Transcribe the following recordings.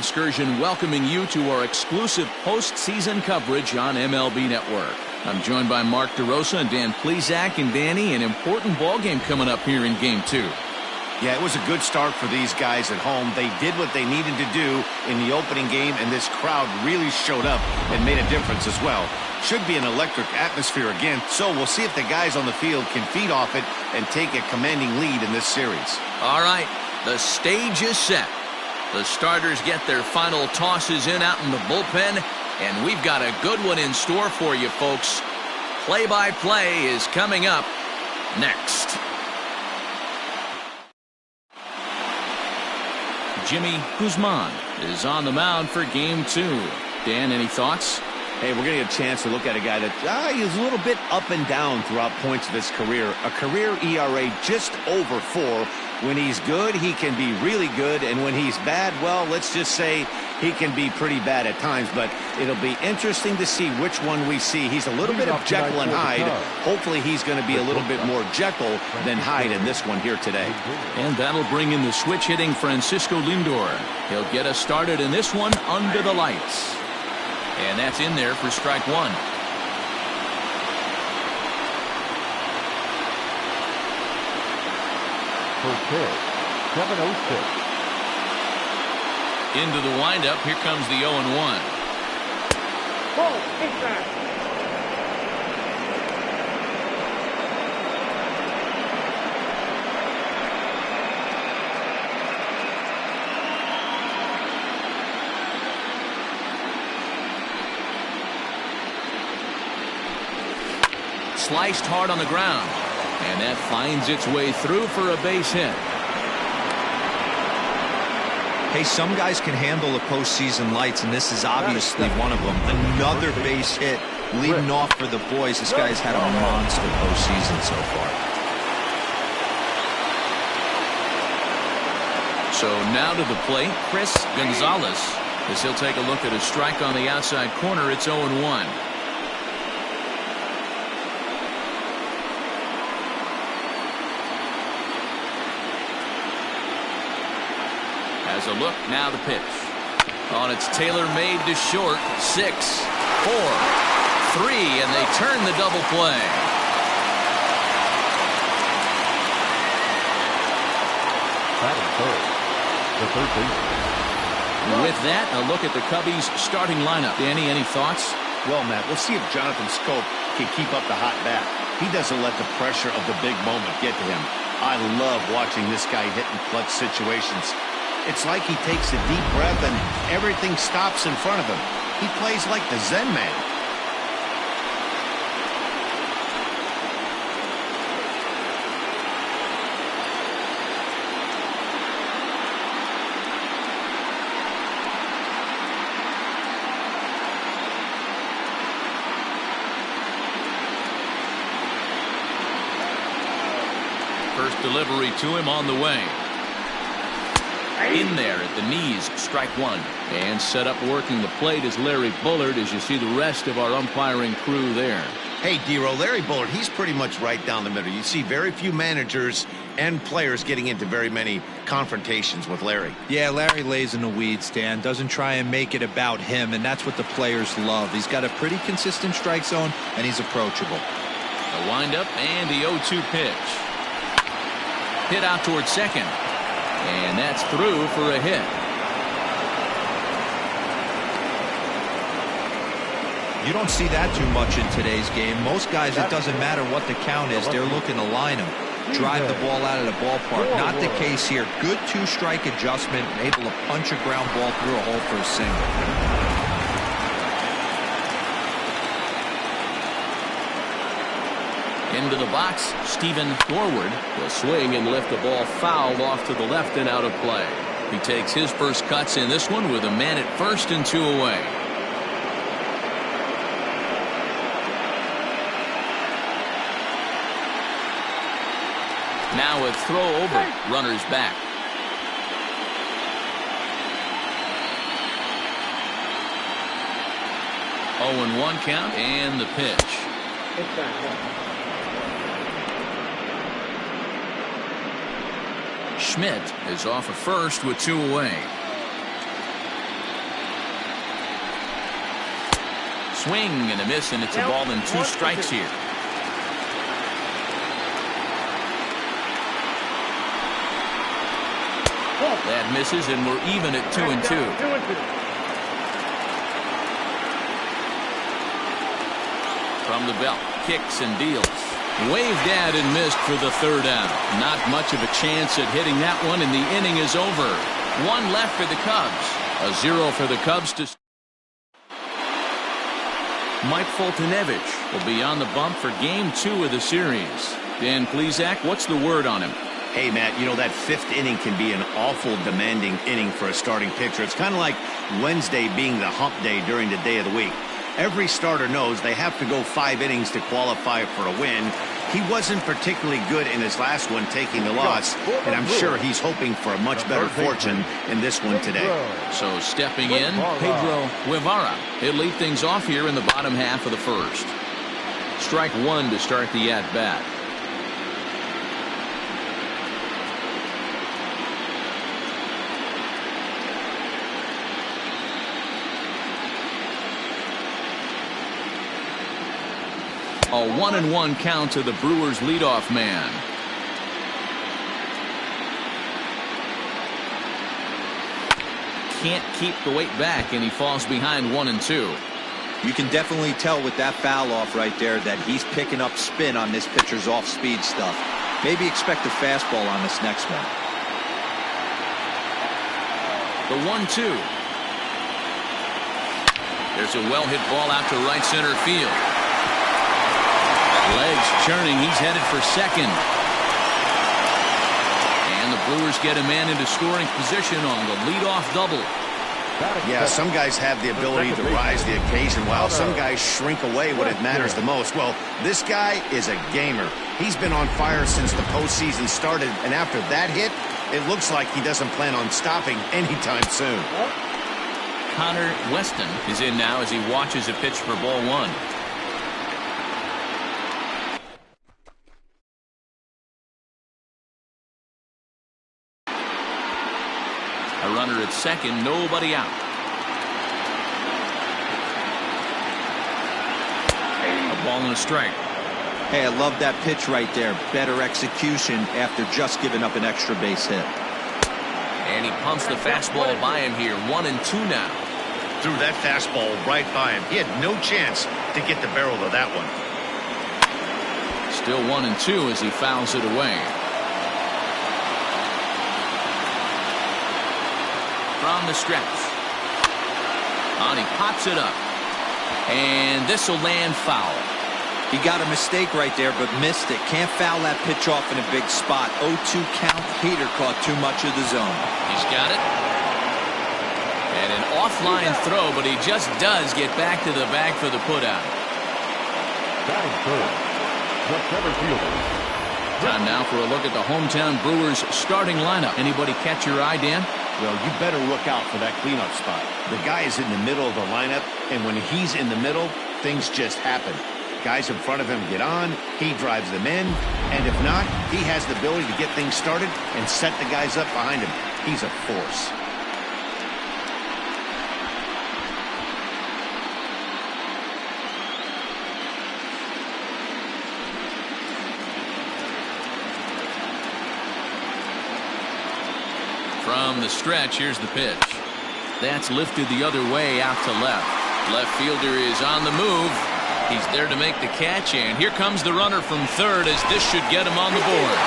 Excursion welcoming you to our exclusive postseason coverage on MLB Network. I'm joined by Mark DeRosa and Dan Plesac. And Danny, an important ball game coming up here in Game 2. Yeah, it was a good start for these guys at home. They did what they needed to do in the opening game, and this crowd really showed up and made a difference as well. Should be an electric atmosphere again, so we'll see if the guys on the field can feed off it and take a commanding lead in this series. All right, the stage is set. The starters get their final tosses in out in the bullpen, and we've got a good one in store for you folks. Play-by-play is coming up next. Jimmy Guzman is on the mound for Game 2. Dan, any thoughts? Hey, we're going to get a chance to look at a guy that is a little bit up and down throughout points of his career. A career ERA just over 4. When he's good, he can be really good. And when he's bad, well, let's just say he can be pretty bad at times. But it'll be interesting to see which one we see. He's a little bit of Jekyll and Hyde. Hopefully he's going to be a little bit more Jekyll than Hyde in this one here today. And that'll bring in the switch hitting Francisco Lindor. He'll get us started in this one under the lights. And that's in there for strike one. First pitch, 7-0 Into the windup, here comes the 0-1. Ball, take back. Sliced hard on the ground, and that finds its way through for a base hit. Hey, some guys can handle the postseason lights, and this is obviously one of them. Another base hit leading off for the boys. This guy's had a monster postseason so far. So now to the plate, Chris Gonzalez, as he'll take a look at a strike on the outside corner. It's 0-1. As a look, now the pitch. On it's tailor-made to short. 6, 4, 3, and they turn the double play. That is third. The third baseman. With that, a look at the Cubbies' starting lineup. Danny, any thoughts? Well, Matt, we'll see if Jonathan Scope can keep up the hot bat. He doesn't let the pressure of the big moment get to him. I love watching this guy hit in clutch situations. It's like he takes a deep breath and everything stops in front of him. He plays like the Zen man. First delivery to him on the way. In there at the knees, strike one. And set up working the plate is Larry Bullard, as you see the rest of our umpiring crew there. Hey, D-Row, Larry Bullard, he's pretty much right down the middle. You see very few managers and players getting into very many confrontations with Larry. Yeah, Larry lays in the weeds, Dan. Doesn't try and make it about him, and that's what the players love. He's got a pretty consistent strike zone, and he's approachable. The windup and the 0-2 pitch. Hit out towards second. And that's through for a hit. You don't see that too much in today's game. Most guys, it doesn't matter what the count is. They're looking to line them, drive the ball out of the ballpark. Not the case here. Good two-strike adjustment, able to punch a ground ball through a hole for a single. Into the box, Stephen Norwood will swing and lift the ball foul off to the left and out of play. He takes his first cuts in this one with a man at first and 2 away. Now a throw over, runners back. Oh, and 1 count and the pitch. Schmidt is off of first with 2 away. Swing and a miss, and it's a ball and 2 strikes here. That misses, and we're even at 2-2. From the belt, kicks and deals. Waved at and missed for the 3rd out. Not much of a chance at hitting that one, and the inning is over. 1 left for the Cubs. A 0 for the Cubs to... Mike Foltynewicz will be on the bump for Game 2 of the series. Dan Plesac, what's the word on him? Hey, Matt, you know that 5th inning can be an awful demanding inning for a starting pitcher. It's kind of like Wednesday being the hump day during the day of the week. Every starter knows they have to go 5 innings to qualify for a win. He wasn't particularly good in his last one, taking the loss, and I'm sure he's hoping for a much better fortune in this one today. So stepping in, Pedro Guevara. He'll lead things off here in the bottom half of the 1st. Strike 1 to start the at-bat. A 1-1 count to the Brewers leadoff man. Can't keep the weight back, and he falls behind 1-2. You can definitely tell with that foul off right there that he's picking up spin on this pitcher's off-speed stuff. Maybe expect a fastball on this next one. The 1-2. There's a well-hit ball out to right center field. Legs churning. He's headed for second. And the Brewers get a man into scoring position on the leadoff double. Yeah, some guys have the ability to rise the occasion while some guys shrink away when it matters the most. Well, this guy is a gamer. He's been on fire since the postseason started, and after that hit, it looks like he doesn't plan on stopping anytime soon. Connor Weston is in now as he watches a pitch for ball 1. A runner at second, nobody out. A ball and a strike. Hey, I love that pitch right there. Better execution after just giving up an extra base hit. And he pumps the fastball by him here. 1-2 now. Threw that fastball right by him. He had no chance to get the barrel of that one. Still 1-2 as he fouls it away. From the stretch. And he pops it up. And this will land foul. He got a mistake right there, but missed it. Can't foul that pitch off in a big spot. 0-2 count. Hader caught too much of the zone. He's got it. And an offline throw, but he just does get back to the bag for the putout. Batting third, the center fielder. Time now for a look at the hometown Brewers starting lineup. Anybody catch your eye, Dan? Well, you better look out for that cleanup spot. The guy is in the middle of the lineup, and when he's in the middle, things just happen. Guys in front of him get on, he drives them in, and if not, he has the ability to get things started and set the guys up behind him. He's a force. From the stretch, here's the pitch. That's lifted the other way out to left. Left fielder is on the move. He's there to make the catch, and here comes the runner from third as this should get him on the board.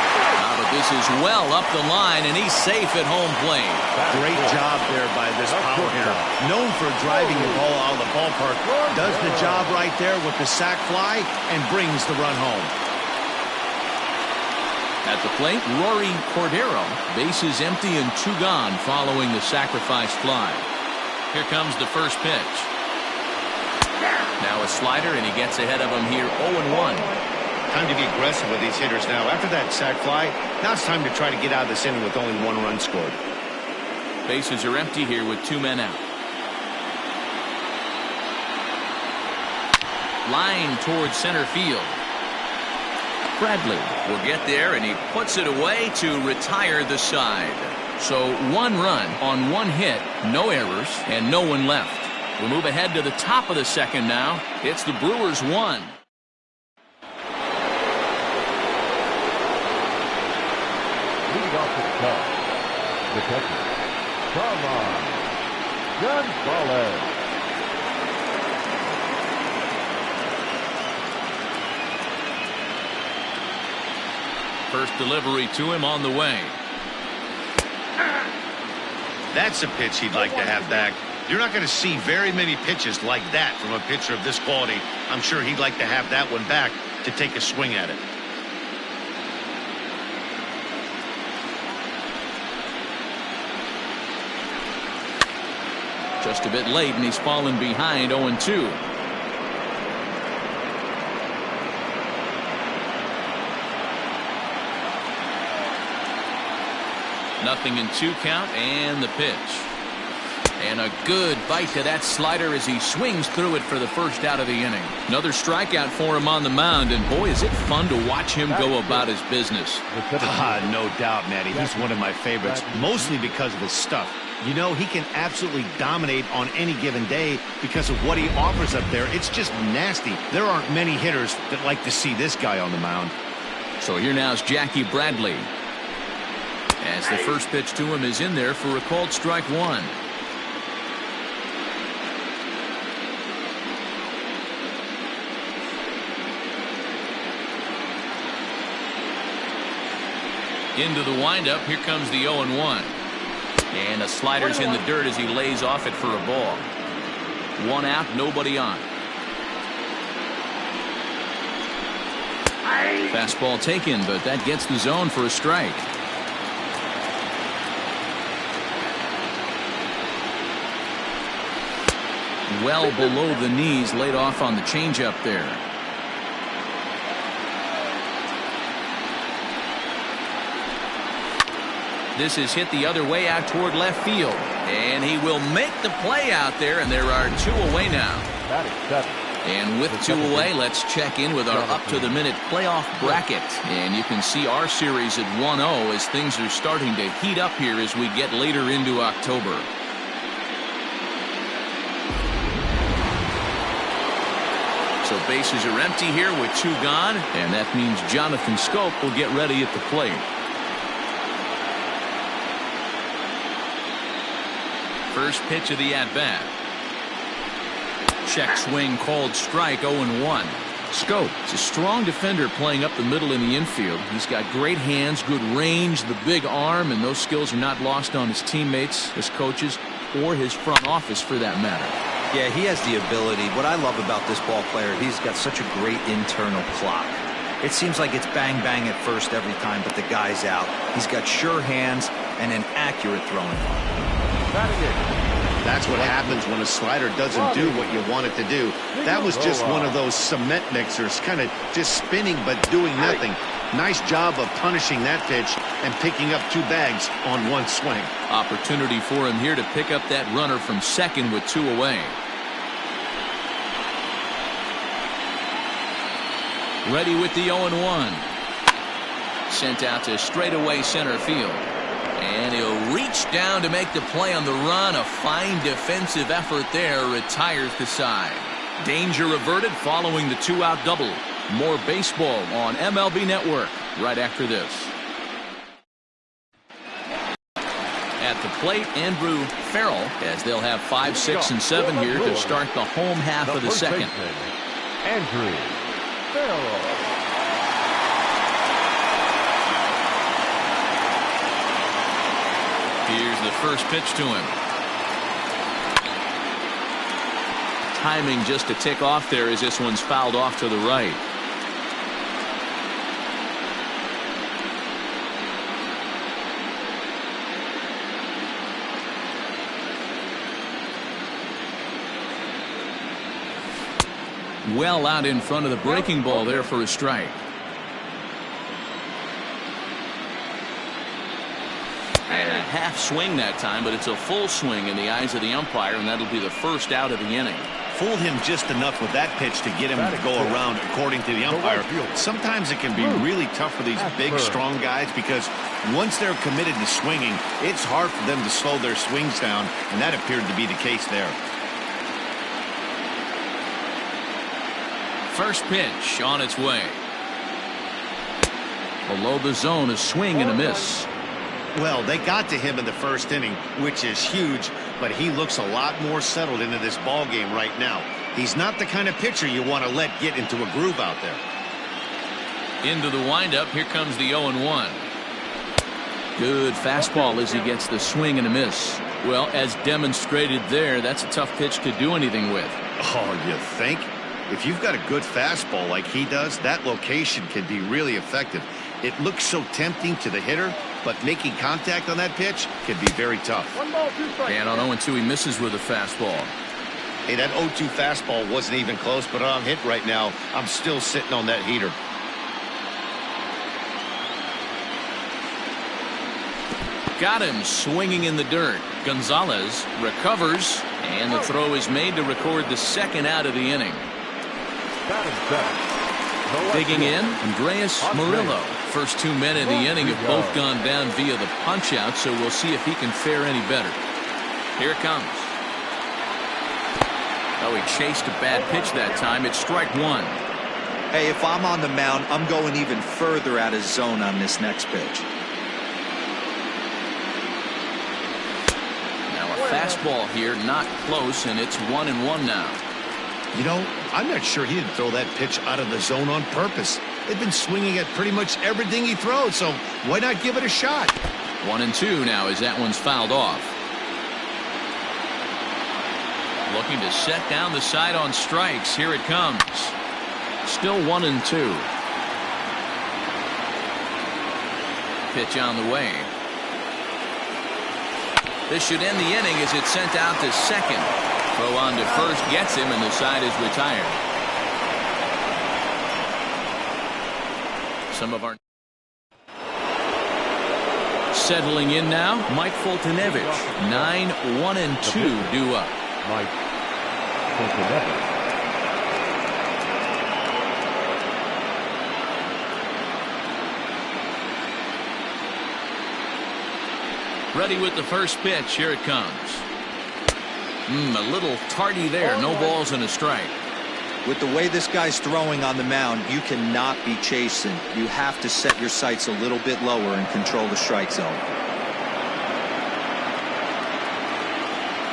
But this is well up the line, and he's safe at home plate. Great job there by this power hitter. Known for driving the ball out of the ballpark, does the job right there with the sac fly and brings the run home. At the plate, Rory Cordero. Bases empty and 2 gone following the sacrifice fly. Here comes the first pitch. Now a slider, and he gets ahead of him here 0-1. Time to be aggressive with these hitters now. After that sac fly, now it's time to try to get out of this inning with only 1 run scored. Bases are empty here with 2 men out. Line towards center field. Bradley will get there, and he puts it away to retire the side. So 1 run on 1 hit, no errors, and no one left. We move ahead to the top of the second now. It's the Brewers 1. Leading off the top, the catcher, Carlos Gonzalez. First delivery to him on the way. That's a pitch he'd like to have back. You're not going to see very many pitches like that from a pitcher of this quality. I'm sure he'd like to have that one back to take a swing at it. Just a bit late, and he's fallen behind 0-2. Nothing in 2 count, and the pitch. And a good bite to that slider as he swings through it for the first out of the inning. Another strikeout for him on the mound, and boy, is it fun to watch him go about his business. No doubt, Matty. He's one of my favorites, mostly because of his stuff. You know, he can absolutely dominate on any given day because of what he offers up there. It's just nasty. There aren't many hitters that like to see this guy on the mound. So here now is Jackie Bradley, as the first pitch to him is in there for a called strike 1. Into the windup. Here comes the 0-1. And the slider's in the dirt as he lays off it for a ball. 1 out, nobody on. Fastball taken, but that gets the zone for a strike. Well below the knees, laid off on the changeup there. This is hit the other way out toward left field. And he will make the play out there, and there are 2 away now. And with 2 away, let's check in with our up-to-the-minute playoff bracket. And you can see our series at 1-0 as things are starting to heat up here as we get later into October. So bases are empty here with 2 gone, and that means Jonathan Schoop will get ready at the plate. First pitch of the at-bat. Check swing called strike 0-1. Schoop is a strong defender playing up the middle in the infield. He's got great hands, good range, the big arm, and those skills are not lost on his teammates, his coaches, or his front office for that matter. Yeah, he has the ability. What I love about this ball player, he's got such a great internal clock. It seems like it's bang bang at first every time, but the guy's out. He's got sure hands and an accurate throwing arm. That's what happens when a slider doesn't do what you want it to do. That was just one of those cement mixers, kind of just spinning but doing nothing. Nice job of punishing that pitch and picking up 2 bags on 1 swing. Opportunity for him here to pick up that runner from second with 2 away. Ready with the 0-1. Sent out to straightaway center field. And he'll reach down to make the play on the run. A fine defensive effort there. Retires the side. Danger averted following the 2-out double. More baseball on MLB Network right after this. At the plate, Andrew Farrell, as they'll have 5, 6, and 7 here to start the home half of the second. Andrew Farrell. Here's the first pitch to him. Timing just to tick off there as this one's fouled off to the right. Well out in front of the breaking ball there for a strike. And a half swing that time, but it's a full swing in the eyes of the umpire, and that'll be the first out of the inning. Fooled him just enough with that pitch to get him to go around, according to the umpire. Sometimes it can be really tough for these big, strong guys because once they're committed to swinging, it's hard for them to slow their swings down, and that appeared to be the case there. First pitch on its way. Below the zone, a swing and a miss. Well, they got to him in the first inning, which is huge, but he looks a lot more settled into this ball game right now. He's not the kind of pitcher you want to let get into a groove out there. Into the windup, here comes the 0-1. Good fastball as he gets the swing and a miss. Well, as demonstrated there, that's a tough pitch to do anything with. Oh, you think? If you've got a good fastball like he does, that location can be really effective. It looks so tempting to the hitter, but making contact on that pitch can be very tough. And on 0-2, he misses with a fastball. Hey, that 0-2 fastball wasn't even close, but on hit right now, I'm still sitting on that heater. Got him swinging in the dirt. Gonzalez recovers, and the throw is made to record the second out of the inning. Digging in, Andreas Murillo. First 2 men in the inning have both gone down via the punch-out, so we'll see if he can fare any better. Here it comes. Oh, he chased a bad pitch that time. It's strike one. Hey, if I'm on the mound, I'm going even further out of zone on this next pitch. Now a fastball here, not close, and it's 1-1 now. You know, I'm not sure he didn't throw that pitch out of the zone on purpose. They've been swinging at pretty much everything he throws, so why not give it a shot? 1-2 now as that one's fouled off. Looking to set down the side on strikes. Here it comes. Still 1-2. Pitch on the way. This should end the inning as it's sent out to second. Throw on to first gets him, and the side is retired. Some of our settling in now, Mike Foltynewicz. 9-1-2 due up. Mike Foltynewicz. Ready with the first pitch. Here it comes. A little tardy there. No balls and a strike. With the way this guy's throwing on the mound, you cannot be chasing. You have to set your sights a little bit lower and control the strike zone.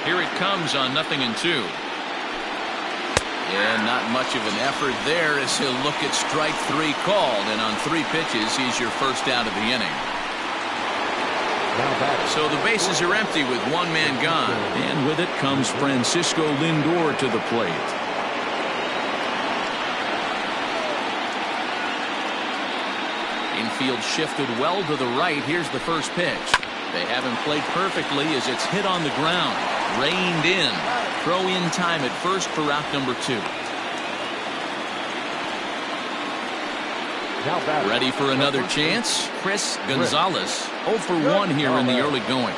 Here it comes on 0-2. And not much of an effort there as he'll look at strike three called. And on 3 pitches, he's your first out of the inning. So the bases are empty with 1 man gone. And with it comes Francisco Lindor to the plate. Infield shifted well to the right. Here's the first pitch. They haven't played perfectly as it's hit on the ground. Reined in. Throw in time at first for out number 2. Ready for another chance? Chris Gonzalez. 0 for 1 here in the early going.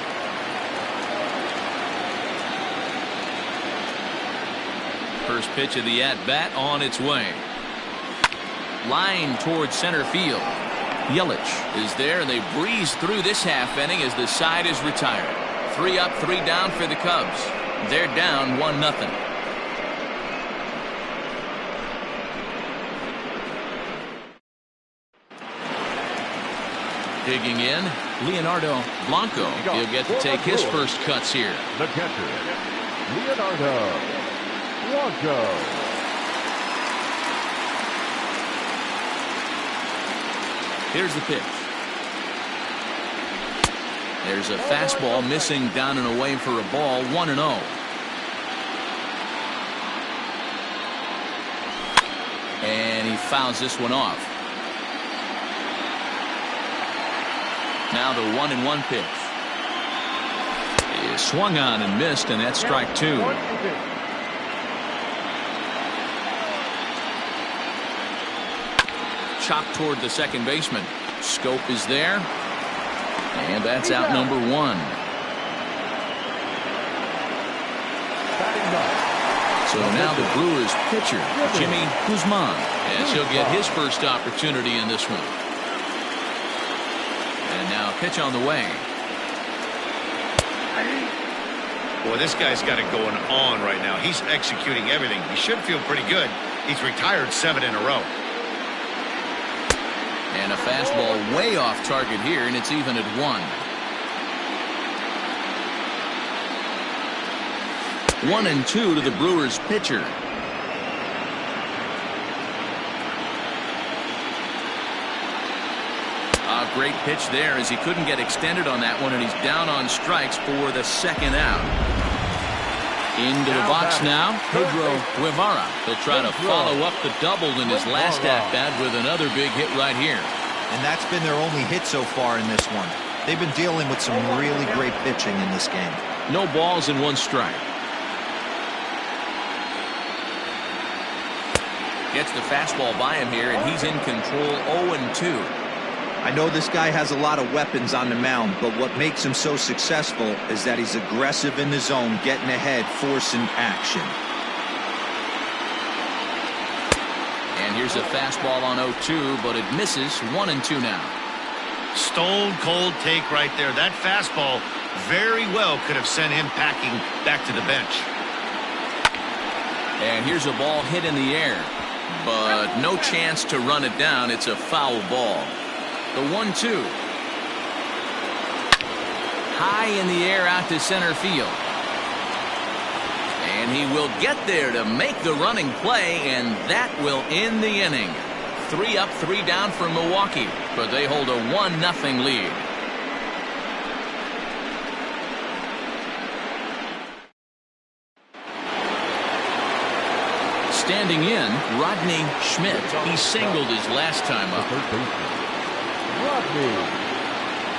First pitch of the at-bat on its way. Line towards center field. Yelich is there, and they breeze through this half inning as the side is retired. 3 up, 3 down for the Cubs. They're down 1-0. Digging in, Leonardo Blanco. He'll get to take his first cuts here. The catcher, Leonardo Blanco. Here's the pitch. There's a fastball missing down and away for a ball. 1-0. And he fouls this one off. Now the 1-1 pitch. He swung on and missed, and that's strike 2. Chopped toward the second baseman. Scope is there. And that's out number 1. So now the Brewers pitcher, Jimmy Guzman, as he'll get his first opportunity in this one. And now pitch on the way. Boy, this guy's got it going on right now. He he's executing everything. He should feel pretty good. He's retired 7 in a row. And a fastball way off target here, and it's even at 1. 1-2 to the Brewers pitcher. A great pitch there as he couldn't get extended on that one, and he's down on strikes for the second out. Into the box now, Pedro Guevara. He'll try to follow up the double in his last at-bat with another big hit right here. And that's been their only hit so far in this one. They've been dealing with some really great pitching in this game. No balls and 1 strike. Gets the fastball by him here, and he's in control. 0-2. I know this guy has a lot of weapons on the mound, but what makes him so successful is that he's aggressive in the zone, getting ahead, forcing action. And here's a fastball on 0-2, but it misses. 1-2 now. Stone cold take right there. That fastball very well could have sent him packing back to the bench. And here's a ball hit in the air, but no chance to run it down. It's a foul ball. The 1-2. High in the air out to center field. And he will get there to make the running play, and that will end the inning. 3 up, 3 down for Milwaukee, but they hold a 1-0 lead. Standing in, Rodney Schmidt. He singled his last time up. Rodney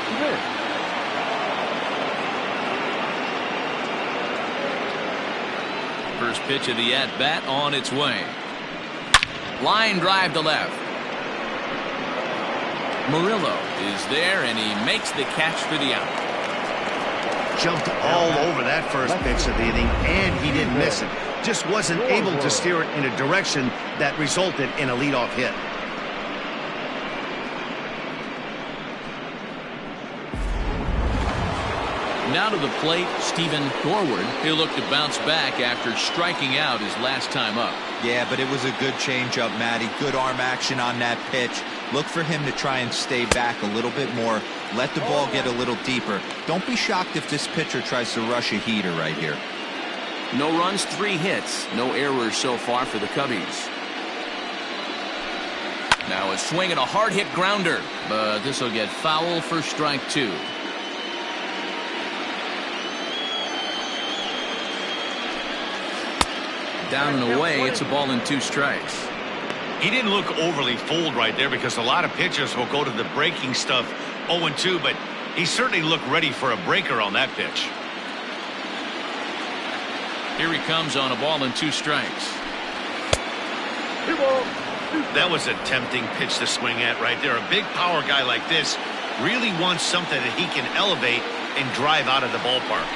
Schmidt. First pitch of the at-bat on its way. Line drive to left. Murillo is there, and he makes the catch for the out. Jumped all over that first pitch of the inning, and he didn't miss it. Just wasn't able to steer it in a direction that resulted in a leadoff hit. Now to the plate, Stephen Dorward. He'll look to bounce back after striking out his last time up. Yeah, but it was a good changeup, Matty. Good arm action on that pitch. Look for him to try and stay back a little bit more. Let the ball get a little deeper. Don't be shocked if this pitcher tries to rush a heater right here. No runs, 3 hits. No errors so far for the Cubbies. Now a swing and a hard hit grounder, but this will get foul for strike 2. Down and away, it's a ball and 2 strikes. He didn't look overly fooled right there because a lot of pitchers will go to the breaking stuff 0-2, but he certainly looked ready for a breaker on that pitch. Here he comes on a ball and 2 strikes. That was a tempting pitch to swing at right there. A big power guy like this really wants something that he can elevate and drive out of the ballpark.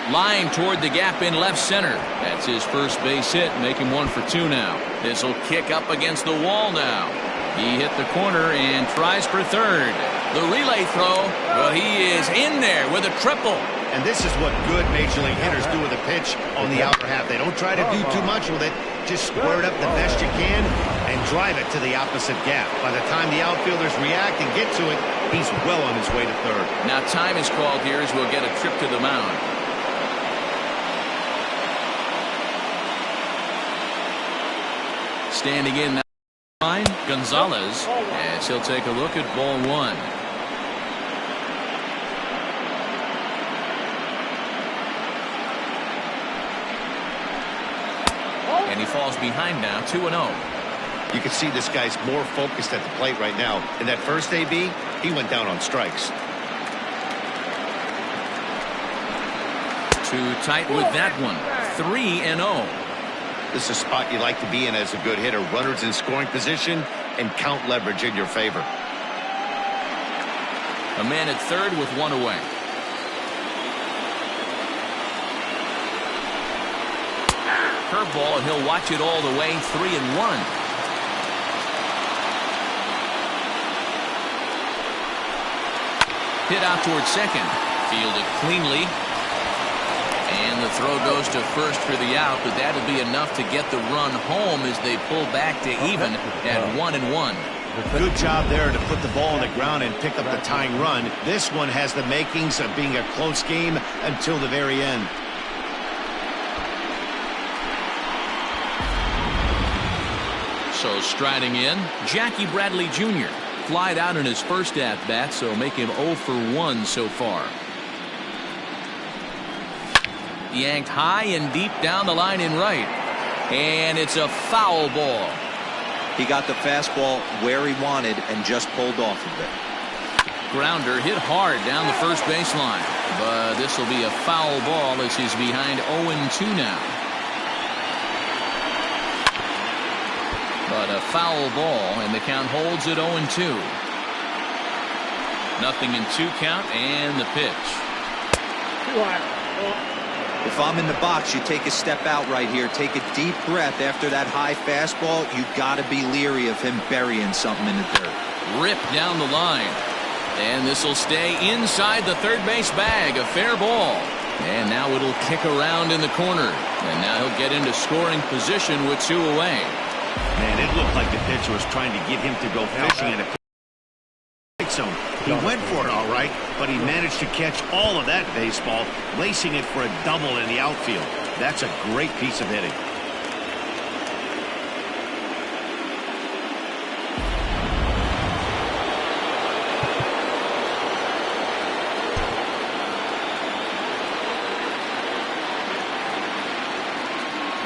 Line toward the gap in left center. That's his first base hit, making 1 for 2 now. This will kick up against the wall now. He hit the corner and tries for third. The relay throw, but he is in there with a triple. And this is what good major league hitters do with a pitch on the outer half. They don't try to do too much with it. Just square it up the best you can and drive it to the opposite gap. By the time the outfielders react and get to it, he's well on his way to third. Now time is called here as we'll get a trip to the mound. Standing in that line, Gonzalez, as he'll take a look at ball 1. And he falls behind now, 2-0. You can see this guy's more focused at the plate right now. In that first AB, he went down on strikes. Too tight with that one. 3-0. This is a spot you like to be in as a good hitter. Runners in scoring position and count leverage in your favor. A man at third with 1 away. Curveball, and he'll watch it all the way. 3-1. Hit out towards second. Fielded cleanly. And the The throw goes to first for the out, but that'll be enough to get the run home as they pull back to even at 1-1. Good job there to put the ball on the ground and pick up the tying run. This one has the makings of being a close game until the very end. So striding in, Jackie Bradley Jr. flied out in his first at-bat, so make him 0 for 1 so far. Yanked high and deep down the line in right. And it's a foul ball. He got the fastball where he wanted and just pulled off of it. Grounder hit hard down the first baseline. But this will be a foul ball as he's behind 0-2 now. But a foul ball, and the count holds at 0-2. Nothing in 2 count, and the pitch. If I'm in the box, you take a step out right here. Take a deep breath after that high fastball. You got to be leery of him burying something in the dirt. Rip down the line. And this will stay inside the third base bag. A fair ball. And now it'll kick around in the corner. And now he'll get into scoring position with 2 away. Man, it looked like the pitcher was trying to get him to go fishing in a zone. He went for it all right, but he managed to catch all of that baseball, lacing it for a double in the outfield. That's a great piece of hitting.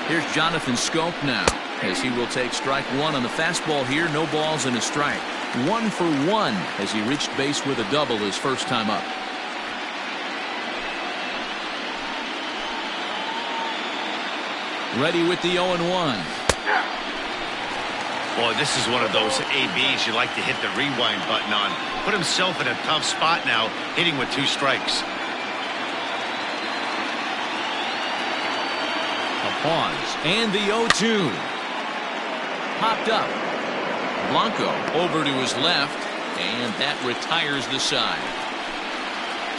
Here's Jonathan Scope now, as he will take strike 1 on the fastball here. No balls and a strike. 1 for 1 as he reached base with a double his first time up. Ready with the 0-1. Boy, this is one of those ABs you like to hit the rewind button on. Put himself in a tough spot now, hitting with 2 strikes. A pause, and the 0-2. Popped up. Blanco over to his left, and that retires the side.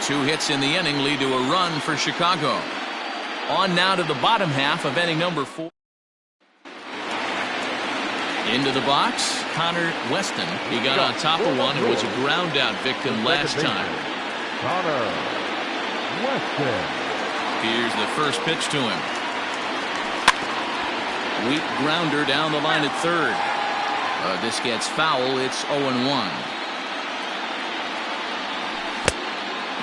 2 hits in the inning lead to a run for Chicago. On now to the bottom half of inning number 4. Into the box, Connor Weston. He got on top of one and was a ground out victim last time. Connor Weston. Here's the first pitch to him. Weak grounder down the line at third. This gets foul. It's 0-1.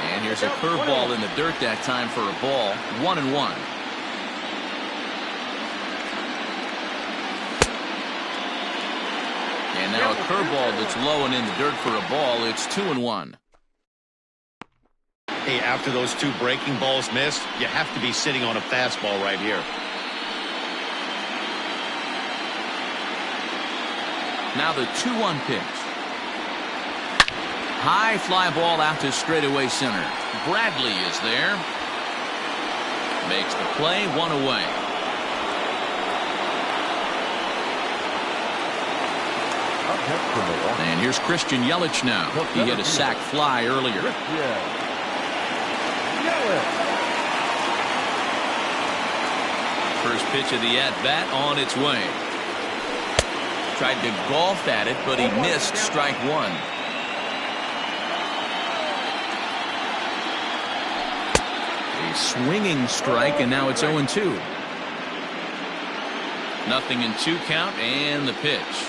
And here's a curveball in the dirt that time for a ball. 1-1. And now a curveball that's low and in the dirt for a ball. It's 2-1. Hey, after those 2 breaking balls missed, you have to be sitting on a fastball right here. Now the 2-1 pitch. High fly ball out to straightaway center. Bradley is there. Makes the play, 1 away. And here's Christian Yelich now. He hit a sac fly earlier. First pitch of the at-bat on its way. Tried to golf at it, but he missed strike 1. A swinging strike, and now it's 0-2. Nothing in 2 count, and the pitch.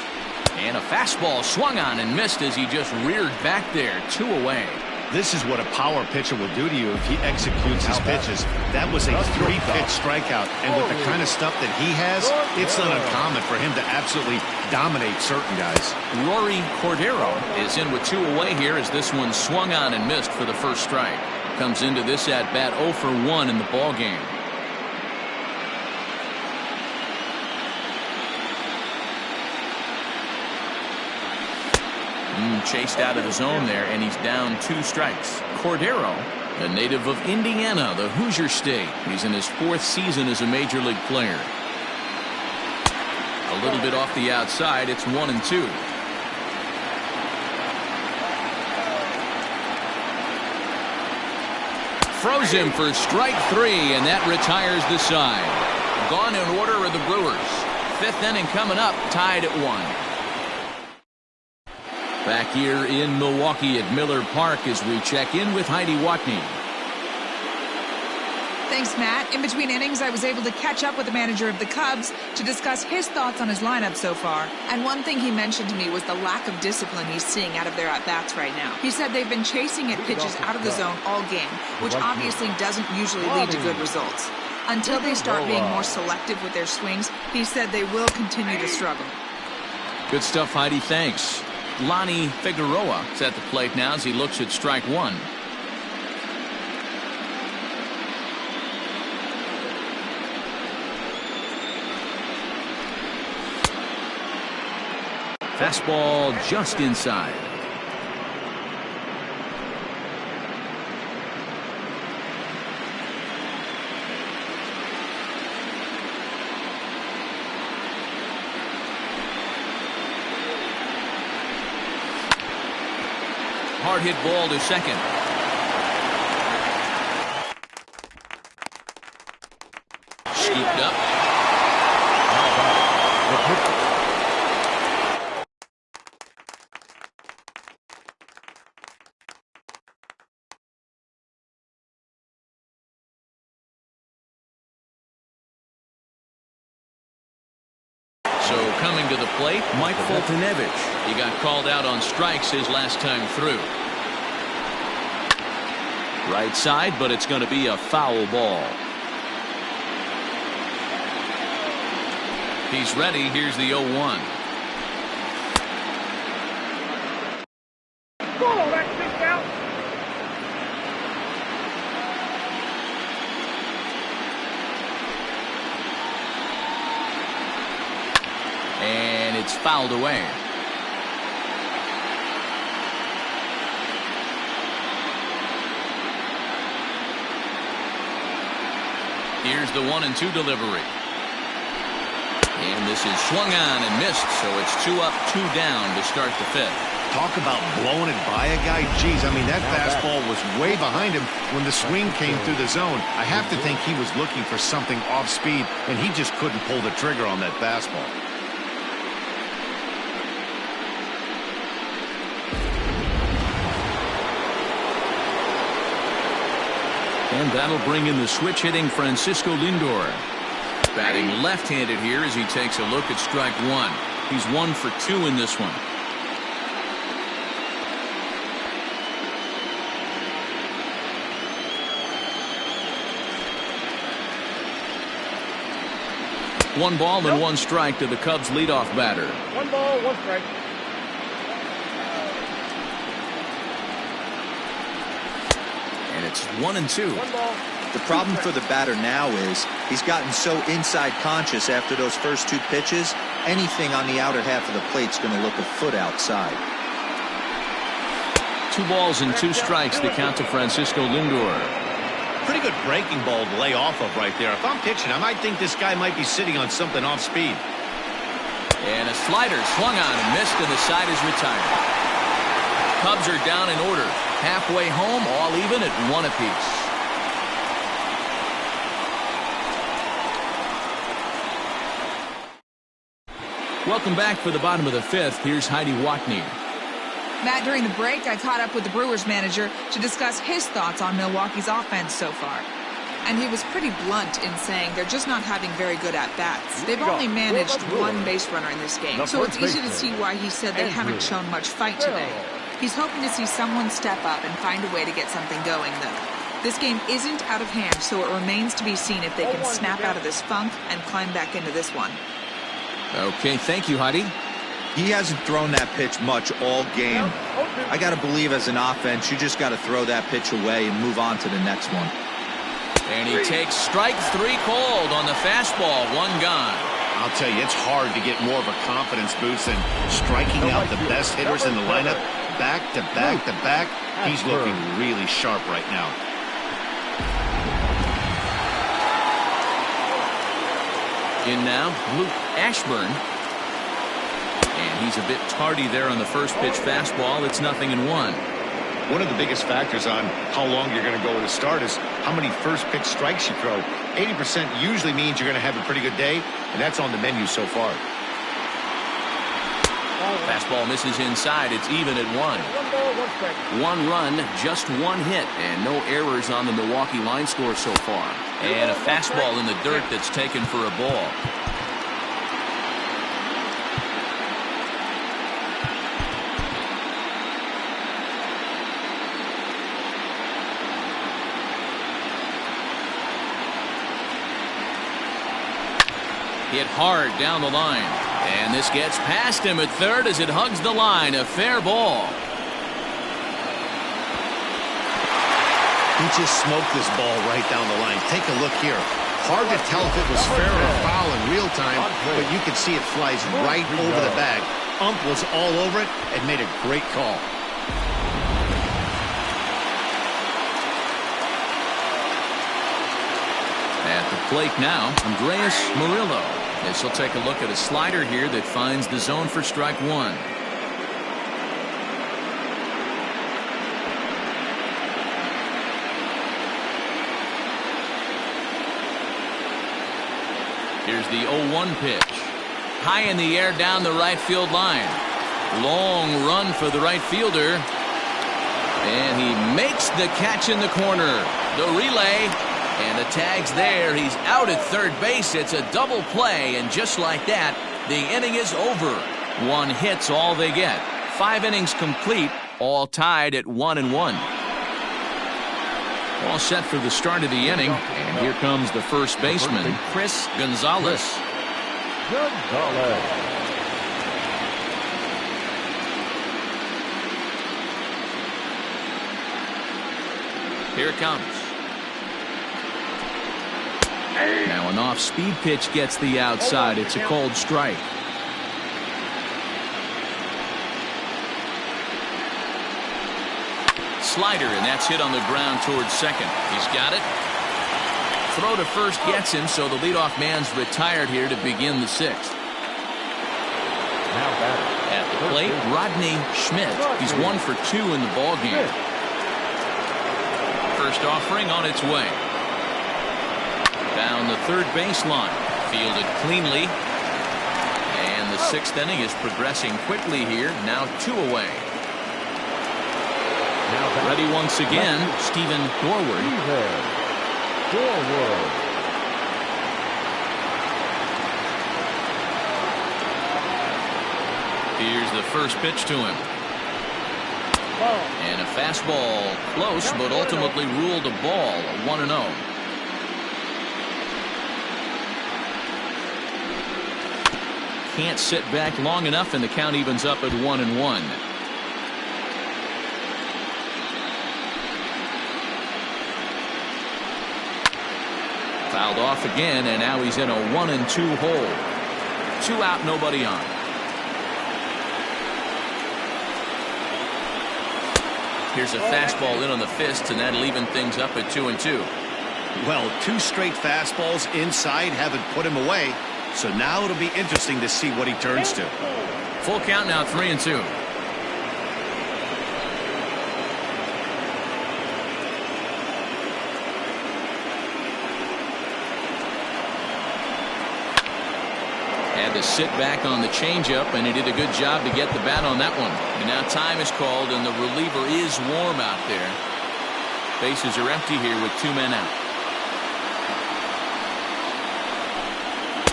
And a fastball swung on and missed as he just reared back there. 2 away. This is what a power pitcher will do to you if he executes his pitches. That was a 3-pitch strikeout, and with the kind of stuff that he has, it's not uncommon for him to absolutely dominate certain guys. Rory Cordero is in with 2 away here as this one swung on and missed for the first strike. Comes into this at bat 0 for 1 in the ball game. Chased out of the zone there, and he's down 2 strikes. Cordero, a native of Indiana, the Hoosier State. He's in his 4th season as a major league player. A little bit off the outside. It's 1-2. Throws him for strike 3, and that retires the side. Gone in order are the Brewers. 5th inning coming up, tied at 1. Back here in Milwaukee at Miller Park as we check in with Heidi Watney. Thanks, Matt. In between innings, I was able to catch up with the manager of the Cubs to discuss his thoughts on his lineup so far. And one thing he mentioned to me was the lack of discipline he's seeing out of their at-bats right now. He said they've been chasing at pitches out of the zone all game, which obviously doesn't usually lead to good results. Until they start being more selective with their swings, he said they will continue to struggle. Good stuff, Heidi. Thanks. Lonnie Figueroa is at the plate now as he looks at strike 1. Fastball just inside. Hard hit ball to second. Scooped up. So coming to the plate, Mike Foltynewicz. He got called out on strikes his last time through. Right side, but it's going to be a foul ball. He's ready. Here's the 0-1. And it's fouled away. Here's the 1-2 delivery. And this is swung on and missed, so it's 2 up, 2 down to start the 5th. Talk about blowing it by a guy. Geez, I mean, that fastball was way behind him when the swing came through the zone. I have to think he was looking for something off speed, and he just couldn't pull the trigger on that fastball. And that'll bring in the switch-hitting Francisco Lindor. Batting left-handed here as he takes a look at strike 1. He's 1 for 2 in this one. One ball and 1 strike to the Cubs leadoff batter. 1 ball, 1 strike. And it's 1-2. 1 ball. The problem for the batter now is he's gotten so inside conscious after those first 2 pitches. Anything on the outer half of the plate's going to look a foot outside. 2 balls and 2 strikes to count to Francisco Lindor. Pretty good breaking ball to lay off of right there. If I'm pitching, I might think this guy might be sitting on something off speed. And a slider swung on and missed, and the side is retired. Cubs are down in order. Halfway home, all even at 1 apiece. Welcome back for the bottom of the 5th. Here's Heidi Watney. Matt, during the break, I caught up with the Brewers manager to discuss his thoughts on Milwaukee's offense so far. And he was pretty blunt in saying they're just not having very good at-bats. They've only managed 1 base runner in this game, so it's easy to see why he said they haven't shown much fight today. He's hoping to see someone step up and find a way to get something going, though. This game isn't out of hand, so it remains to be seen if they can snap out of this funk and climb back into this one. Okay, thank you, Heidi. He hasn't thrown that pitch much all game. I got to believe as an offense, you just got to throw that pitch away and move on to the next one. And he takes strike 3 called on the fastball. 1 gone. I'll tell you, it's hard to get more of a confidence boost than striking out the best hitters in the lineup back to back to back. He's looking really sharp right now. In now, Luke Ashburn. And he's a bit tardy there on the first pitch fastball. It's 0-1. One of the biggest factors on how long you're going to go with a start is how many first pitch strikes you throw. 80% usually means you're going to have a pretty good day, and that's on the menu so far. Fastball misses inside. It's even at 1. 1 run, just 1 hit, and no errors on the Milwaukee line score so far. And a fastball in the dirt that's taken for a ball. Hit hard down the line. And this gets past him at third as it hugs the line. A fair ball. He just smoked this ball right down the line. Take a look here. Hard to tell if it was fair or foul in real time, but you can see it flies right over the bag. Ump was all over it and made a great call. At the plate now, Andreas Murillo. As he'll take a look at a slider here that finds the zone for strike 1. Here's the 0-1 pitch. High in the air down the right field line. Long run for the right fielder. And he makes the catch in the corner. The relay. And the tag's there. He's out at third base. It's a double play. And just like that, the inning is over. 1 hit's all they get. 5 innings complete, all tied at 1-1. All set for the start of the inning. And here comes the first baseman, Chris Gonzalez. Here it comes. Now an off-speed pitch gets the outside. It's a cold strike. Slider, and that's hit on the ground towards second. He's got it. Throw to first gets him, so the leadoff man's retired here to begin the 6th. At the plate, Rodney Schmidt. He's 1 for 2 in the ballgame. First offering on its way. Down the third baseline, fielded cleanly, and the 6th inning is progressing quickly here. Now 2 away. Ready once again, Stephen Dorward. Here's the first pitch to him. And a fastball close, but ultimately ruled a ball. 1-0. Can't sit back long enough, and the count evens up at 1-1. Fouled off again, and now he's in a 1-2 hole. 2 out, nobody on. Here's a fastball in on the fist, and that'll even things up at 2-2. Well, 2 straight fastballs inside haven't put him away. So now it'll be interesting to see what he turns to. Full count now, 3-2. Had to sit back on the changeup, and he did a good job to get the bat on that one. And now time is called, and the reliever is warm out there. Bases are empty here with 2 men out.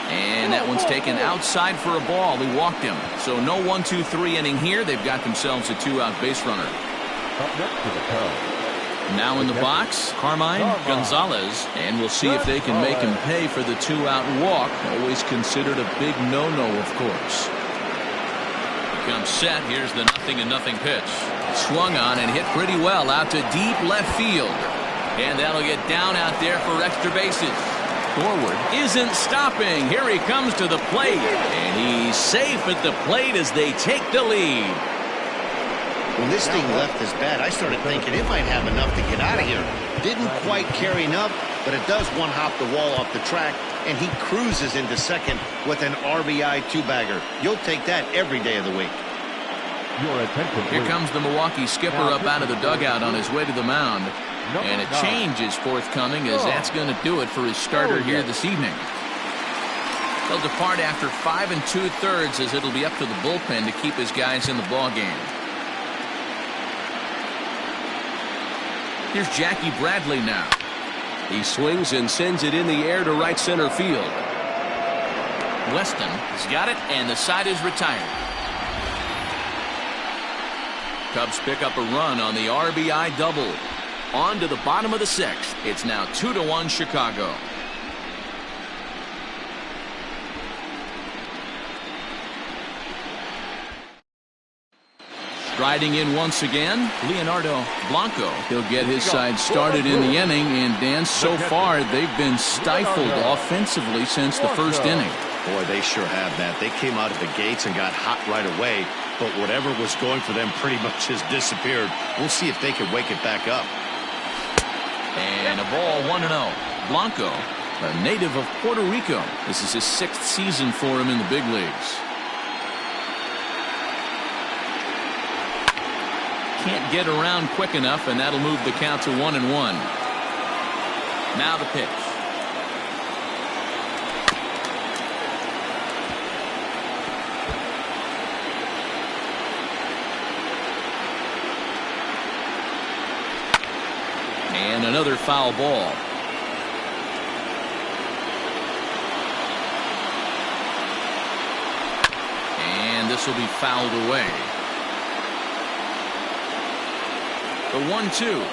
And that one's taken outside for a ball. He walked him. So no 1-2-3 inning here. They've got themselves a 2-out base runner. Now in the box, Carmine Gonzalez. And we'll see if they can make him pay for the 2-out walk. Always considered a big no-no, of course. He comes set. Here's the 0-0 pitch. Swung on and hit pretty well out to deep left field. And that'll get down out there for extra bases. Forward isn't stopping. Here he comes to the plate, and he's safe at the plate as they take the lead. When this thing left his bat, I started thinking it might have enough to get out of here. Didn't quite carry enough, but it does one-hop the wall off the track, and he cruises into second with an RBI 2-bagger. You'll take that every day of the week. Your attention, Here please. comes the Milwaukee skipper up out of the dugout on his way to the mound. And a change is forthcoming, as that's going to do it for his starter here this evening. He'll depart after 5 2/3, as it'll be up to the bullpen to keep his guys in the ball game. Here's Jackie Bradley now. He swings and sends it in the air to right center field. Weston has got it, and the side is retired. Cubs pick up a run on the RBI double. On to the bottom of the 6th. It's now 2-1 Chicago. Striding in once again, Leonardo Blanco. He'll get his side started in the inning, and Dan, so far they've been stifled offensively since the first inning. Boy, they sure have that. They came out of the gates and got hot right away, but whatever was going for them pretty much has disappeared. We'll see if they can wake it back up. And a ball, 1-0. Blanco, a native of Puerto Rico. This is his 6th season for him in the big leagues. Can't get around quick enough, and that'll move the count to 1-1. Now the pitch. And another foul ball. And this will be fouled away. The 1-2.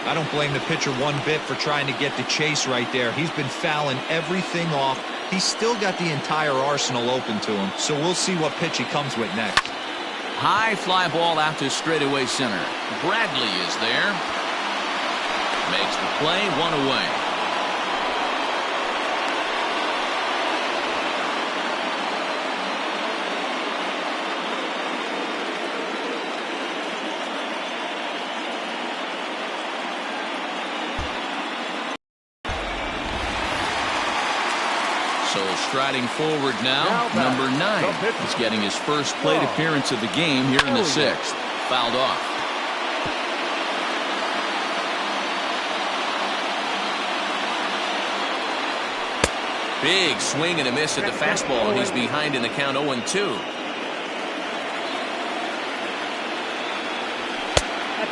I don't blame the pitcher one bit for trying to get the chase right there. He's been fouling everything off. He's still got the entire arsenal open to him, so we'll see what pitch he comes with next. High fly ball out to straightaway center. Bradley is there. Makes the play, 1 away. So striding forward now, number 9. He's getting his first plate appearance of the game here in the 6th. Fouled off. Big swing and a miss at the fastball, and he's behind in the count 0-2.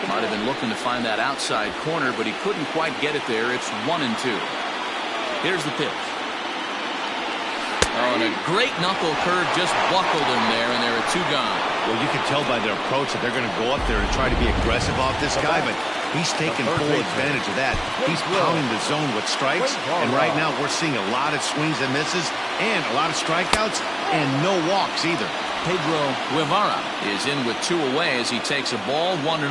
Might have been looking to find that outside corner, but he couldn't quite get it there. It's 1-2. Here's the pitch. Oh, and a great knuckle curve just buckled him there, and there are 2 gone. Well, you can tell by their approach that they're going to go up there and try to be aggressive off this guy, but he's taking full advantage of that. He's pounding the zone with strikes, and right now we're seeing a lot of swings and misses and a lot of strikeouts and no walks either. Pedro Guevara is in with 2 away as he takes a ball, 1-0.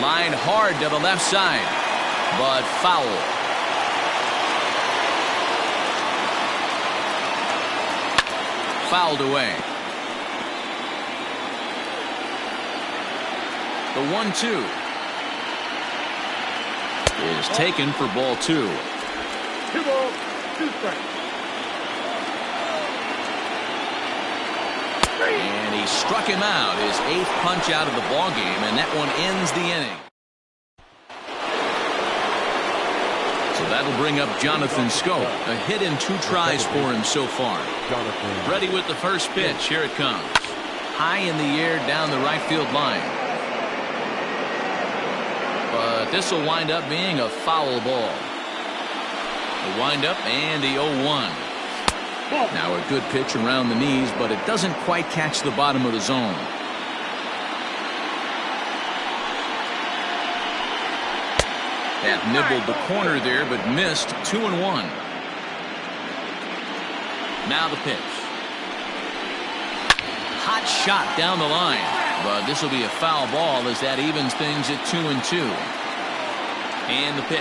Line hard to the left side, but foul. Fouled away. The 1-2 is taken for ball 2. 2 balls, 2 strikes. And he struck him out, his 8th punch out of the ball game, and that one ends the inning. So that'll bring up Jonathan Schoop. A hit in 2 tries for him so far. Ready with the first pitch. Here it comes. High in the air down the right field line. But this will wind up being a foul ball. The windup and the 0-1. Now a good pitch around the knees, but it doesn't quite catch the bottom of the zone. That nibbled the corner there, but missed. 2-1. Now the pitch. Hot shot down the line, but this will be a foul ball as that evens things at 2-2. And the pitch.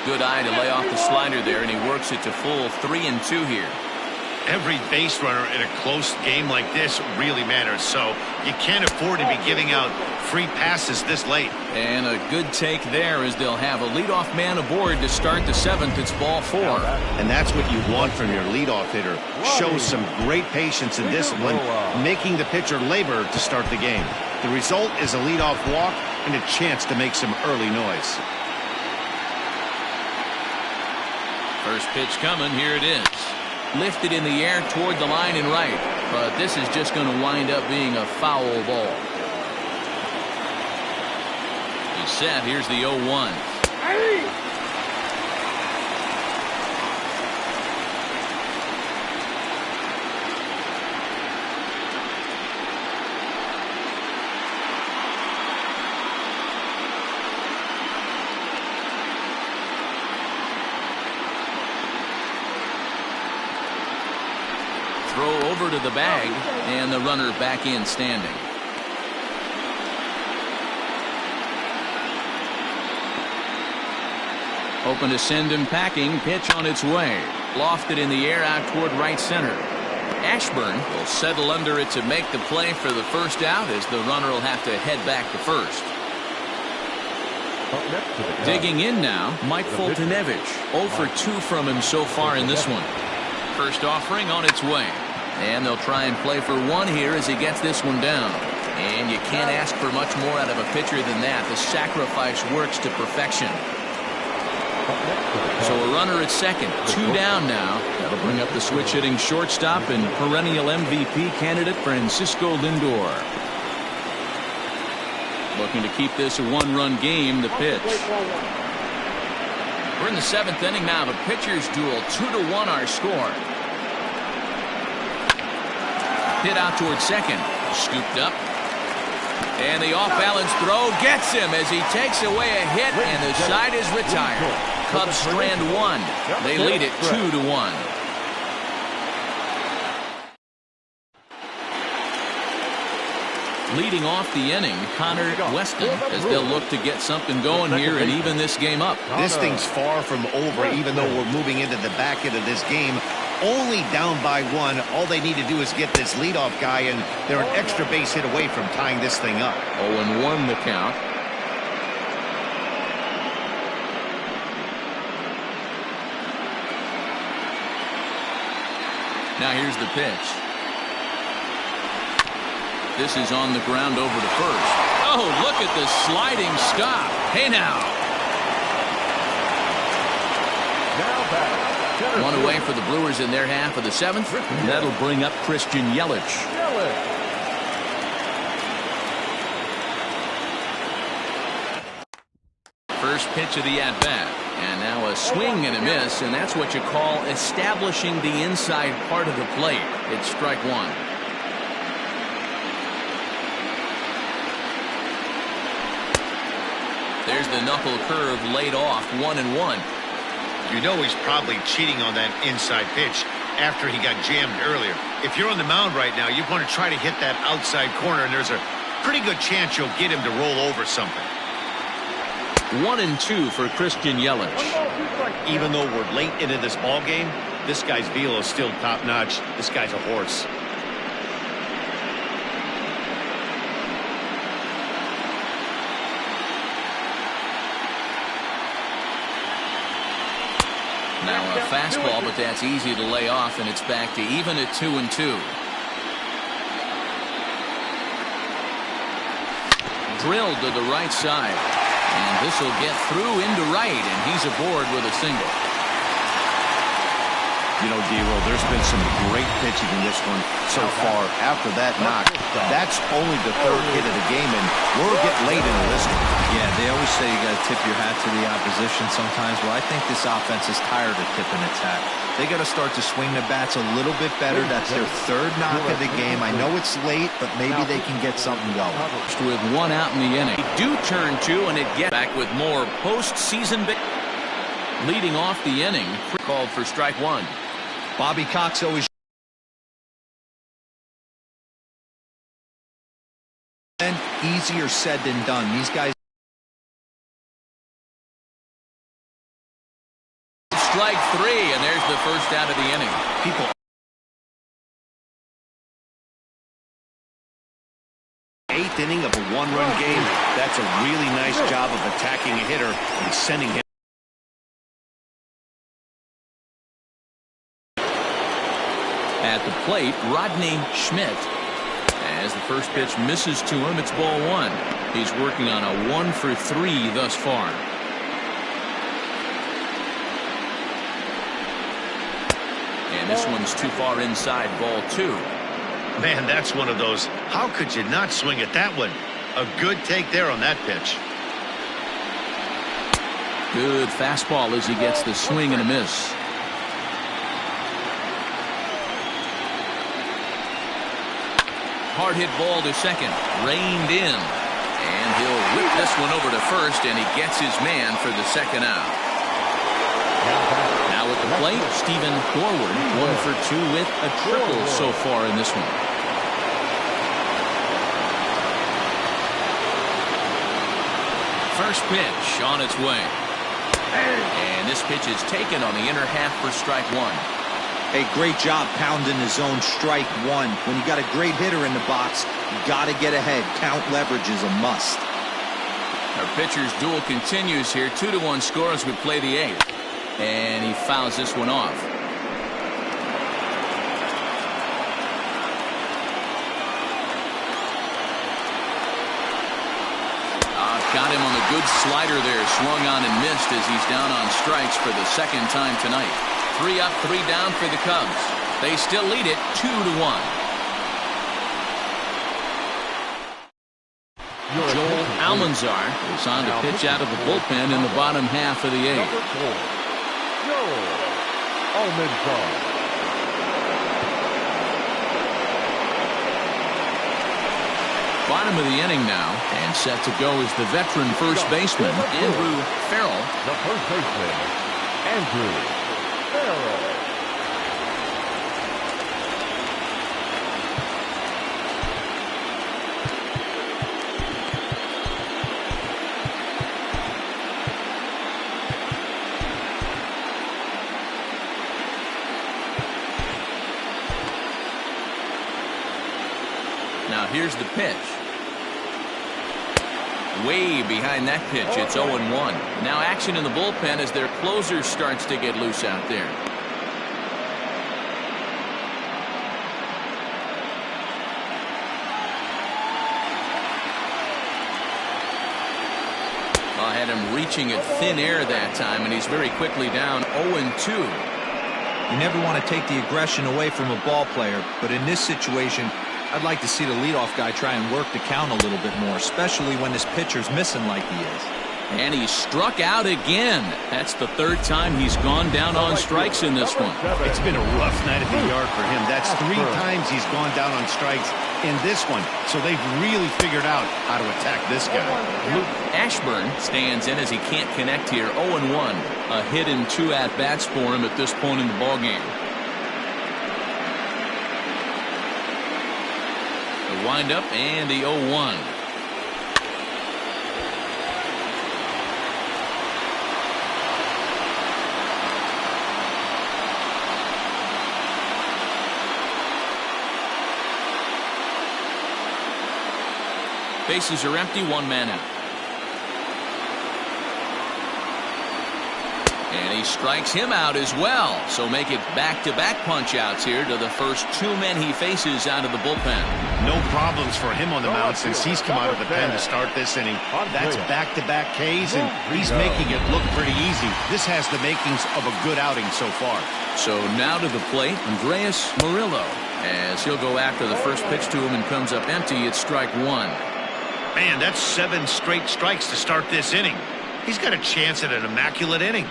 Good eye to lay off the slider there, and he works it to full 3-2 here. Every base runner in a close game like this really matters, so you can't afford to be giving out free passes this late. And a good take there as they'll have a leadoff man aboard to start the 7th. It's ball 4. And that's what you want from your leadoff hitter. Shows some great patience and discipline, making the pitcher labor to start the game. The result is a leadoff walk and a chance to make some early noise. First pitch coming. Here it is. Lifted in the air toward the line and right. But this is just going to wind up being a foul ball. He's set. Here's the 0-1. Throw over to the bag, and the runner back in standing. Open to send him packing. Pitch on its way. Lofted in the air out toward right center. Ashburn will settle under it to make the play for the first out, as the runner will have to head back to first. Digging in now, Mike Foltynewicz. 0 for 2 from him so far in this one. First offering on its way. And they'll try and play for 1 here as he gets this one down. And you can't ask for much more out of a pitcher than that. The sacrifice works to perfection. So a runner at second. 2 down now. That'll bring up the switch-hitting shortstop and perennial MVP candidate Francisco Lindor. Looking to keep this a 1-run game. The pitch. We're in the 7th inning now. The pitchers duel. 2-1 our score. Hit out towards second. Scooped up. And the off-balance throw gets him as he takes away a hit, and the side is retired. Cubs strand 1. They lead it 2-1. Leading off the inning, Connor Weston, as they'll look to get something going here and even this game up. This thing's far from over, even though we're moving into the back end of this game. Only down by 1. All they need to do is get this leadoff guy, and they're an extra base hit away from tying this thing up. 0-1 the count. Now here's the pitch. This is on the ground over to first. Oh, look at the sliding stop. Hey now. One away for the Brewers in their half of the 7th. And that'll bring up Christian Yelich. First pitch of the at-bat. And now a swing and a miss, and that's what you call establishing the inside part of the plate. It's strike 1. There's the knuckle curve laid off. 1-1. You know he's probably cheating on that inside pitch after he got jammed earlier. If you're on the mound right now, you want to try to hit that outside corner, and there's a pretty good chance you'll get him to roll over something. 1-2 for Christian Yelich. Even though we're late into this ball game, this guy's velo is still top-notch. This guy's a horse. Now a fastball, but that's easy to lay off, and it's back to even at 2-2. Drilled to the right side. And this will get through into right, and he's aboard with a single. You know, D-Roll, there's been some great pitching in this one so far. After that knock, that's only the 3rd hit of the game, and we're getting late into this one. Yeah, they always say you got to tip your hat to the opposition sometimes. Well, I think this offense is tired of tipping its hat. They got to start to swing the bats a little bit better. That's their 3rd knock of the game. I know it's late, but maybe they can get something going. With 1 out in the inning. They do turn 2, and it gets back with more postseason. Leading off the inning, called for strike 1. Bobby Cox always easier said than done. These guys. Strike 3, and there's the first out of the inning. People inning of a one-run game. That's a really nice job of attacking a hitter and sending him. At the plate, Rodney Schmidt. As the first pitch misses to him, it's ball one. He's working on a 1 for 3 thus far. And this one's too far inside, ball 2. Man, that's one of those. How could you not swing at that one? A good take there on that pitch. Good fastball as he gets the swing and a miss. Hard hit ball to second, reined in, and he'll whip this one over to first, and he gets his man for the second out. Now at the plate, Stephen Forward, 1 for 2 with a triple so far in this one. First pitch on its way, and this pitch is taken on the inner half for strike 1. Hey, great job pounding the zone, strike 1. When you got a great hitter in the box, you got to get ahead. Count leverage is a must. Our pitcher's duel continues here. 2-1 score as we play the 8th. And he fouls this one off. Got him on the good slider there. Swung on and missed as he's down on strikes for the second time tonight. 3 up, 3 down for the Cubs. They still lead it 2-1. Joel Almanzar is on to pitch out of the bullpen in the bottom half of the 8th. Number 4, Joel Almanzar. Bottom of the inning now, and set to go is the veteran first baseman, Andrew Farrell. The first baseman, Andrew Farrell. Now here's the pitch. Way behind that pitch, it's 0-1. Now action in the bullpen as their closer starts to get loose out there. I had him reaching at thin air that time, and he's very quickly down 0-2. You never want to take the aggression away from a ball player, but in this situation, I'd like to see the leadoff guy try and work the count a little bit more, especially when this pitcher's missing like he is. And he struck out again. That's the 3rd time he's gone down on strikes in this one. It's been a rough night at the yard for him. That's 3 times he's gone down on strikes in this one. So they've really figured out how to attack this guy. Luke Ashburn stands in as he can't connect here. 0-1. A hit and 2 at-bats for him at this point in the ballgame. The windup and the 0-1. Bases are empty, 1 man out. And he strikes him out as well. So make it back-to-back punch-outs here to the first 2 men he faces out of the bullpen. No problems for him on the mound since he's come out of the pen to start this inning. That's back-to-back Ks, and he's making it look pretty easy. This has the makings of a good outing so far. So now to the plate, Andreas Murillo, as he'll go after the first pitch to him and comes up empty. It's strike 1. Man, that's 7 straight strikes to start this inning. He's got a chance at an immaculate inning.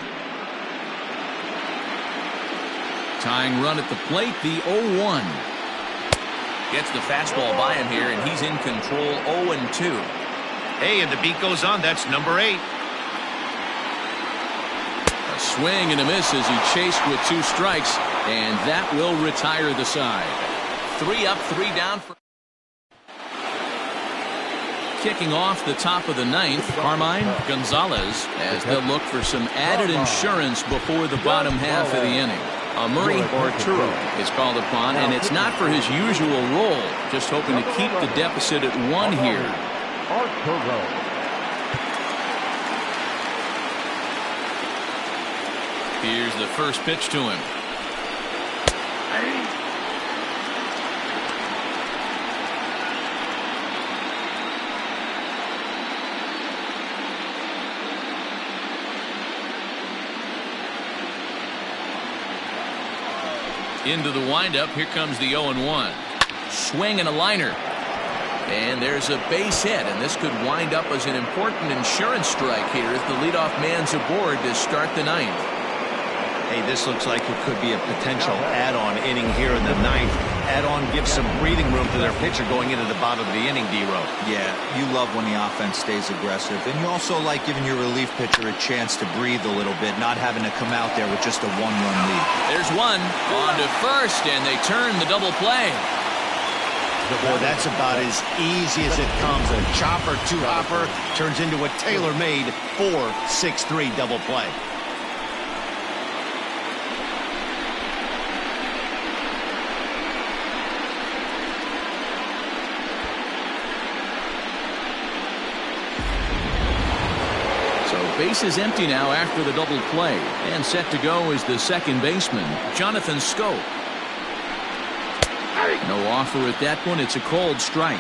Tying run at the plate, the 0-1. Gets the fastball by him here, and he's in control. 0-2. Hey, and the beat goes on. That's number 8. A swing and a miss as he chased with 2 strikes, and that will retire the side. 3 up, 3 down for. Kicking off the top of the 9th, Carmine Gonzalez, as they'll look for some added insurance before the bottom half of the inning. Murray Arturo is called upon, and it's not for his usual role. Just hoping to keep the deficit at 1 here. Arturo. Here's the first pitch to him. Into the windup. Here comes the 0-1. Swing and a liner. And there's a base hit, and this could wind up as an important insurance strike here as the leadoff man's aboard to start the 9th. Hey, this looks like it could be a potential add-on inning here in the 9th. Add-on gives some breathing room to their pitcher going into the bottom of the inning, D-Row. Yeah, you love when the offense stays aggressive. And you also like giving your relief pitcher a chance to breathe a little bit, not having to come out there with just a 1-run lead. There's one. On to first, and they turn the double play. Boy, that's about as easy as it comes. A chopper, two-hopper turns into a tailor-made 4-6-3 double play. Base is empty now after the double play, and set to go is the second baseman, Jonathan Schoop. No offer at that one. It's a cold strike.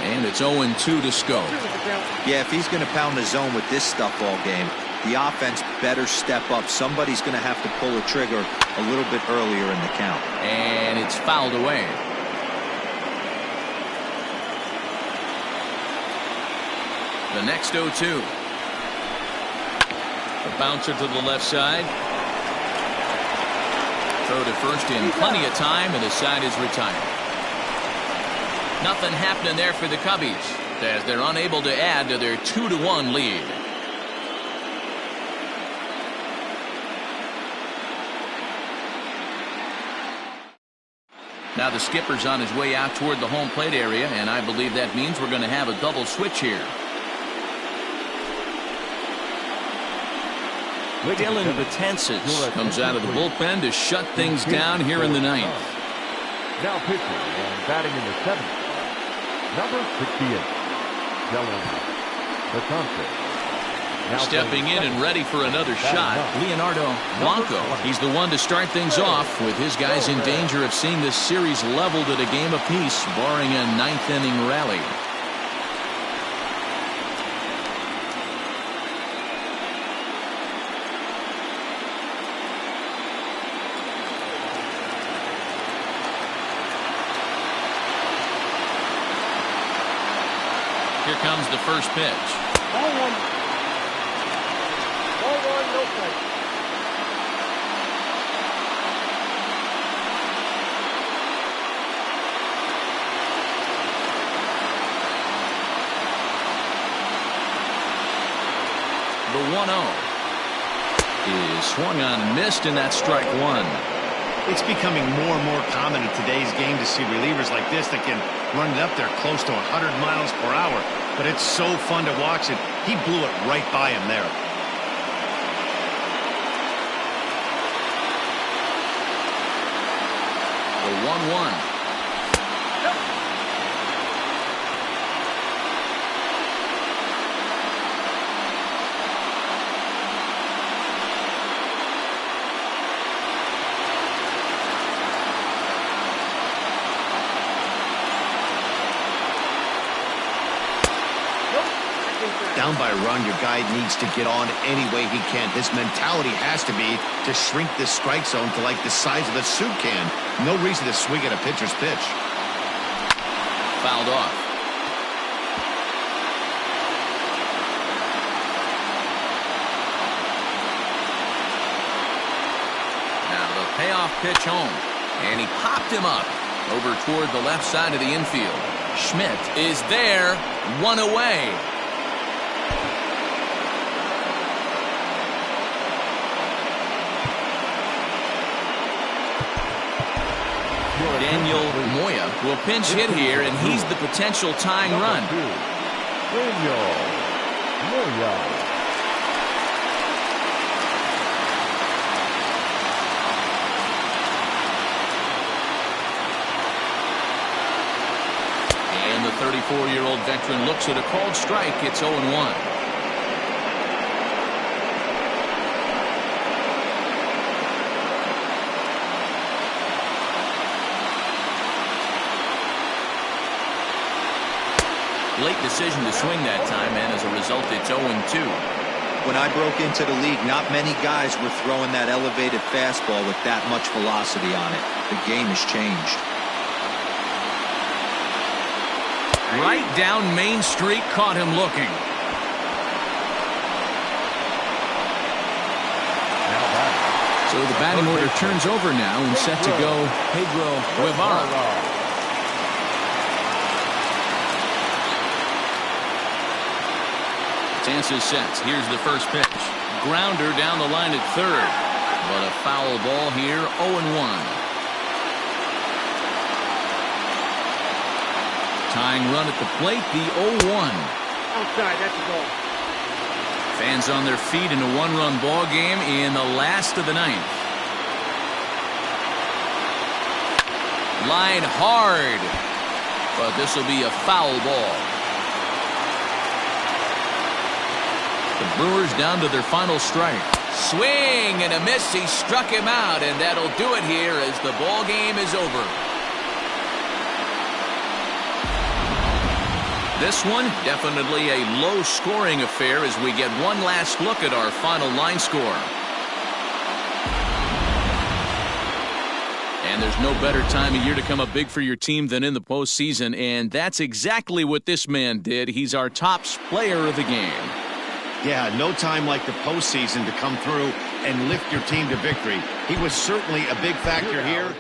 And it's 0-2 to Schoop. Yeah, if he's going to pound the zone with this stuff all game, the offense better step up. Somebody's going to have to pull a trigger a little bit earlier in the count. And it's fouled away. The next 0-2. A bouncer to the left side. Throw to first in plenty of time, and the side is retired. Nothing happening there for the Cubbies as they're unable to add to their 2-1 lead. Now the skipper's on his way out toward the home plate area, and I believe that means we're going to have a double switch here. Dylan Betances comes out of the bullpen to shut things down here in the 9th. Now pitching and batting in the 7th. Number 68. Dylan Betances. Stepping in and ready for another shot, Leonardo Blanco. He's the one to start things off, with his guys in danger of seeing this series leveled at a game apiece, barring a 9th inning rally. Here comes the first pitch. Ball one. Ball one, no play. The 1-0 is swung on and missed, and that's strike one. It's becoming more and more common in today's game to see relievers like this that can run it up there close to 100 miles per hour. But it's so fun to watch it. He blew it right by him there. The 1-1. Down by a run, your guy needs to get on any way he can. His mentality has to be to shrink this strike zone to like the size of a soup can. No reason to swing at a pitcher's pitch. Fouled off. Now the payoff pitch home. And he popped him up over toward the left side of the infield. Schmidt is there, one away. Daniel Moya will pinch hit here, and he's the potential tying run. yards. And the 34-year-old veteran looks at a called strike. It's 0-1. Late decision to swing that time, and as a result, it's 0-2. When I broke into the league, not many guys were throwing that elevated fastball with that much velocity on it. The game has changed. Right down Main Street, caught him looking. So the batting order turns over now and set to go Pedro Guevara. Chances sets. Here's the first pitch. Grounder down the line at third. But a foul ball here, 0-1. Tying run at the plate, the 0-1. Outside, that's a goal. Fans on their feet in a one-run ball game in the last of the ninth. Line hard. But this will be a foul ball. The Brewers down to their final strike. Swing and a miss. He struck him out, and that'll do it here as the ball game is over. This one, definitely a low-scoring affair as we get one last look at our final line score. And there's no better time of year to come up big for your team than in the postseason, and that's exactly what this man did. He's our top player of the game. Yeah, no time like the postseason to come through and lift your team to victory. He was certainly a big factor here.